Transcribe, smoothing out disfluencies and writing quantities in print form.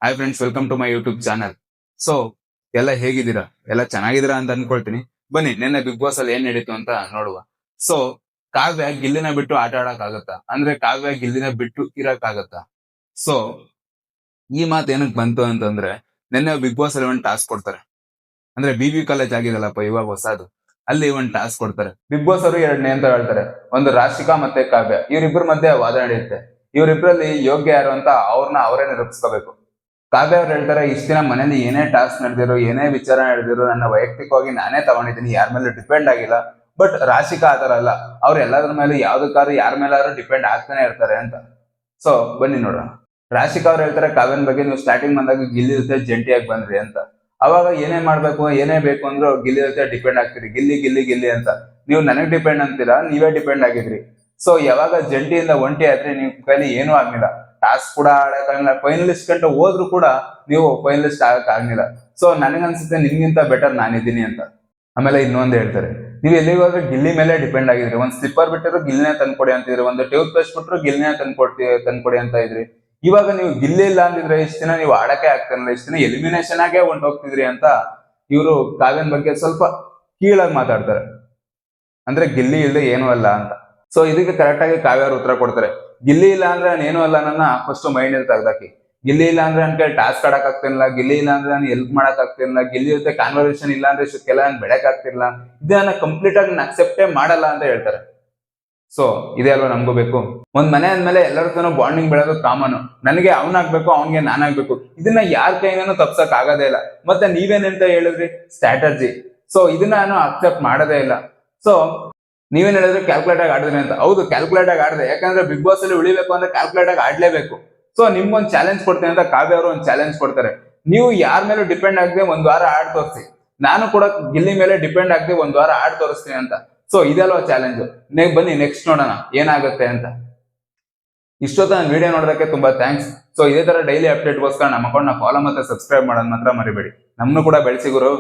Hi friends, welcome to my YouTube channel. So ಎಲ್ಲ ಹೇಗಿದ್ದೀರಾ? ಎಲ್ಲ ಚೆನ್ನಾಗಿದ್ದೀರಾ ಅಂತ ಅನ್ಕೊಳ್ತೀನಿ. ಬನ್ನಿ ನಿನ್ನೆ ಬಿಗ್ ಬಾಸ್ ಅಲ್ಲಿ ಏನ್ ನಡೀತು ಅಂತ ನೋಡುವ. ಸೊ ಕಾವ್ಯ ಗಿಲ್ಲಿನ ಬಿಟ್ಟು ಆಟ ಆಡಕ್ ಆಗತ್ತಾ? ಅಂದ್ರೆ ಕಾವ್ಯ ಗಿಲ್ಲಿನ ಬಿಟ್ಟು ಇರಕ್ ಆಗತ್ತಾ? ಸೊ ಈ ಮಾತು ಏನಕ್ ಬಂತು ಅಂತಂದ್ರೆ, ನಿನ್ನೆ ಬಿಗ್ ಬಾಸ್ ಅಲ್ಲಿ ಒಂದ್ ಟಾಸ್ಕ್ ಕೊಡ್ತಾರೆ. ಅಂದ್ರೆ BB ಕಾಲೇಜ್ ಆಗಿದೆಲ್ಲಪ್ಪ ಇವಾಗ ಹೊಸದು, ಅಲ್ಲಿ ಒಂದ್ ಟಾಸ್ಕ್ ಕೊಡ್ತಾರೆ. ಬಿಗ್ ಬಾಸ್ ಅವರು ಎರಡ್ ನೇಮ್ ಹೇಳ್ತಾರೆ. ಒಂದು ರಾಶಿಕಾ ಮತ್ತೆ ಕಾವ್ಯ, ಇವರಿಬ್ಬರ ಮಧ್ಯೆ ವಾದ ನಡೆಯುತ್ತೆ. ಇವರಿಬ್ಬರಲ್ಲಿ ಯೋಗ್ಯ ಯಾರು ಅಂತ ಅವ್ರನ್ನ ಅವರೇ ನಿರೂಪಿಸ್ಕೋಬೇಕು. ಕಾವ್ಯ ಅವ್ರು ಹೇಳ್ತಾರೆ, ಇಷ್ಟ ದಿನ ಮನೇಲಿ ಏನೇ ಟಾಸ್ಕ್ ನಡೆದಿರೋ, ಏನೇ ವಿಚಾರ ನಡೆದಿರೋ, ನನ್ನ ವೈಯಕ್ತಿಕವಾಗಿ ನಾನೇ ತಗೊಂಡಿದ್ದೀನಿ, ಯಾರ ಮೇಲೆ ಡಿಪೆಂಡ್ ಆಗಿಲ್ಲ. ಬಟ್ ರಾಶಿಕಾ ಆತರ ಅಲ್ಲ, ಅವ್ರು ಎಲ್ಲದ್ರ ಮೇಲೆ ಯಾವ್ದಕ್ಕಾದ್ರೂ ಯಾರ ಮೇಲಾದ್ರೂ ಡಿಪೆಂಡ್ ಆಗ್ತಾನೆ ಇರ್ತಾರೆ ಅಂತ. ಸೊ ಬನ್ನಿ ನೋಡೋಣ. ರಾಶಿಕಾ ಅವ್ರು ಹೇಳ್ತಾರೆ, ಕಾವ್ಯನ ಬಗ್ಗೆ ನೀವು ಸ್ಟಾರ್ಟಿಂಗ್ ಬಂದಾಗ ಗಿಲ್ಲಿ ಜೊತೆ ಜಂಟಿಯಾಗಿ ಬಂದ್ರಿ ಅಂತ. ಅವಾಗ ಏನೇ ಮಾಡ್ಬೇಕು, ಏನೇ ಬೇಕು ಅಂದ್ರೂ ಗಿಲ್ಲಿ ಜೊತೆ ಡಿಪೆಂಡ್ ಆಗ್ತೀರಿ, ಗಿಲ್ಲಿ ಗಿಲ್ಲಿ ಗಿಲ್ಲಿ ಅಂತ. ನೀವು ನನಗ್ ಡಿಪೆಂಡ್ ಅಂತೀರಾ, ನೀವೇ ಡಿಪೆಂಡ್ ಆಗಿದ್ರಿ. ಸೊ ಯಾವಾಗ ಜಂಟಿಯಿಂದ ಒಂಟಿ ಆದ್ರೆ ನಿಮ್ ಕೈಲಿ ಏನೂ ಆಗ್ಲಿಲ್ಲ. ಟಾಸ್ಕ್ ಕೂಡ ಆಡಕ್ಕಾಗಿಲ್ಲ, ಫೈನಲಿಸ್ಟ್ ಗಂಟ ಹೋದ್ರು ಕೂಡ ನೀವು ಫೈನಲಿಸ್ಟ್ ಆಗಕ್ ಆಗ್ಲಿಲ್ಲ. ಸೊ ನನಗನ್ಸುತ್ತೆ ನಿಮ್ಗಿಂತ ಬೆಟರ್ ನಾನಿದ್ದೀನಿ ಅಂತ. ಆಮೇಲೆ ಇನ್ನೊಂದು ಹೇಳ್ತಾರೆ, ನೀವು ಎಲ್ಲಿಗೆ ಹೋದ್ರೆ ಗಿಲ್ಲಿ ಮೇಲೆ ಡಿಪೆಂಡ್ ಆಗಿದ್ರಿ. ಒಂದ್ ಸ್ಲಿಪ್ಪರ್ ಬಿಟ್ಟರು ಗಿಲ್ಲಿನೇ ತಂದ್ಕೊಡಿ ಅಂತಿದ್ರಿ, ಒಂದು ಟೂತ್ ಪೇಸ್ಟ್ ಬಿಟ್ಟರು ಗಿಲ್ಲಿನೇ ತಂದ್ಕೊಡಿ ಅಂತ ಇದ್ರಿ. ಇವಾಗ ನೀವು ಗಿಲ್ಲಿ ಇಲ್ಲ ಅಂದಿದ್ರೆ ಇಷ್ಟ ದಿನ ನೀವು ಆಡಕ್ಕೆ ಆಗ್ತಿರಲಿಲ್ಲ, ಇಷ್ಟ ದಿನ ಎಲಿಮಿನೇಷನ್ ಆಗೇ ಹೋಗ್ತಿದ್ರಿ ಅಂತ ಇವರು ಕಾವ್ಯನ ಬಗ್ಗೆ ಸ್ವಲ್ಪ ಕೀಳಾಗಿ ಮಾತಾಡ್ತಾರೆ. ಅಂದ್ರೆ ಗಿಲ್ಲಿ ಇಲ್ಲದೆ ಏನೂ ಅಲ್ಲ ಅಂತ. ಸೊ ಇದಕ್ಕೆ ಕರೆಕ್ಟ್ ಆಗಿ ಕಾವ್ಯ ಅವ್ರು ಉತ್ತರ ಕೊಡ್ತಾರೆ. ಗಿಲ್ಲಿ ಇಲ್ಲ ಅಂದ್ರೆ ನಾನು ಏನೂ ಅಲ್ಲ ನನ್ನ ಫಸ್ಟ್ ಮೈಂಡ್ ಅಲ್ಲಿ ತೆಗ್ದಾಕಿ. ಗಿಲ್ಲಿ ಇಲ್ಲ ಅಂದ್ರೆ ನನ್ ಕೈ ಟಾಸ್ಕ್ ಆಡಕ್ ಆಗ್ತಿರ್ಲಿಲ್ಲ, ಗಿಲ್ಲಿ ಇಲ್ಲ ಅಂದ್ರೆ ನಾನು ಹೆಲ್ಪ್ ಮಾಡಕ್ ಆಗ್ತಿರ್ಲಿಲ್ಲ, ಗಿಲ್ಲಿ ಜೊತೆ ಕಾನ್ವರ್ಸೇಷನ್ ಇಲ್ಲ ಅಂದ್ರೆ ಇಷ್ಟಕ್ಕೆಲ್ಲ ನಾನು ಬೆಳಕ್ ಆಗ್ತಿರ್ಲಿಲ್ಲ. ಇದನ್ನ ಕಂಪ್ಲೀಟ್ ಆಗಿ ಅಕ್ಸೆಪ್ಟೇ ಮಾಡಲ್ಲ ಅಂತ ಹೇಳ್ತಾರೆ. ಸೊ ಇದೇ ಅಲ್ವಾ ನಮಗೂ ಬೇಕು. ಒಂದ್ ಮನೆ ಅಂದ್ಮೇಲೆ ಎಲ್ಲರ ಬಾಂಡಿಂಗ್ ಬೆಳೋದು ಕಾಮನ್. ನನಗೆ ಅವ್ನಾಗ್ಬೇಕು, ಅವ್ನಿಗೆ ನಾನಾಗ್ಬೇಕು, ಇದನ್ನ ಯಾರ ಕೈನೂ ತಪ್ಸಕ್ ಆಗೋದೇ ಇಲ್ಲ. ಮತ್ತೆ ನೀವೇನಂತ ಹೇಳಿದ್ರಿ, ಸ್ಟ್ರಾಟಜಿ. ಸೊ ಇದನ್ನ ನಾನು ಅಕ್ಸೆಪ್ಟ್ ಮಾಡೋದೇ ಇಲ್ಲ. ಸೊ ನೀವೇನ್ ಹೇಳಿದ್ರೆ ಕ್ಯಾಲ್ಕುಲೇಟ್ ಆಗಿ ಆಡಿದ್ರಿ ಅಂತ. ಹೌದು, ಕ್ಯಾಲ್ಕುಲೇಟ್ ಆಗಿ ಆಡಿದೆ, ಯಾಕಂದ್ರೆ ಬಿಗ್ ಬಾಸ್ ಅಲ್ಲಿ ಉಳಿಬೇಕು ಅಂದ್ರೆ ಕ್ಯಾಲ್ಕುಲೇಟ್ ಆಗಿ ಆಡ್ಲೇಬೇಕು. ಸೊ ನಿಮ್ಗೊಂದು ಚಾಲೆಂಜ್ ಕೊಡ್ತೀನಿ ಅಂತ ಕಾವ್ಯ ಅವರು ಒಂದು ಚಾಲೆಂಜ್ ಕೊಡ್ತಾರೆ. ನೀವು ಯಾರ ಮೇಲೂ ಡಿಪೆಂಡ್ ಆಗದೆ ಒಂದ್ ವಾರ ಆಡ್ ತೋರಿಸಿ, ನಾನು ಕೂಡ ಗಿಲ್ಲಿ ಮೇಲೆ ಡಿಪೆಂಡ್ ಆಗದೆ ಒಂದ್ ವಾರ ಆಡ್ ತೋರಿಸ್ತೀನಿ ಅಂತ. ಸೊ ಇದಲ್ವಾ ಚಾಲೆಂಜ್. ಬನ್ನಿ ನೆಕ್ಸ್ಟ್ ನೋಡೋಣ ಏನಾಗುತ್ತೆ ಅಂತ. ಇಷ್ಟೊತ್ತ ನಾನು ವಿಡಿಯೋ ನೋಡೋದಕ್ಕೆ ತುಂಬಾ ಥ್ಯಾಂಕ್ಸ್. ಸೊ ಇದೇ ತರ ಡೈಲಿ ಅಪ್ಡೇಟ್ಗೋಸ್ಕರ ನಮ್ಮ ಅಕೌಂಟ್ ನ ಫಾಲೋ ಮತ್ತೆ ಸಬ್ಸ್ಕ್ರೈಬ್ ಮಾಡೋದು ಮಾತ್ರ ಮರಿಬೇಡಿ. ನಮ್ಮನ್ನು ಕೂಡ ಬೆಳೆಸಿ ಗುರು.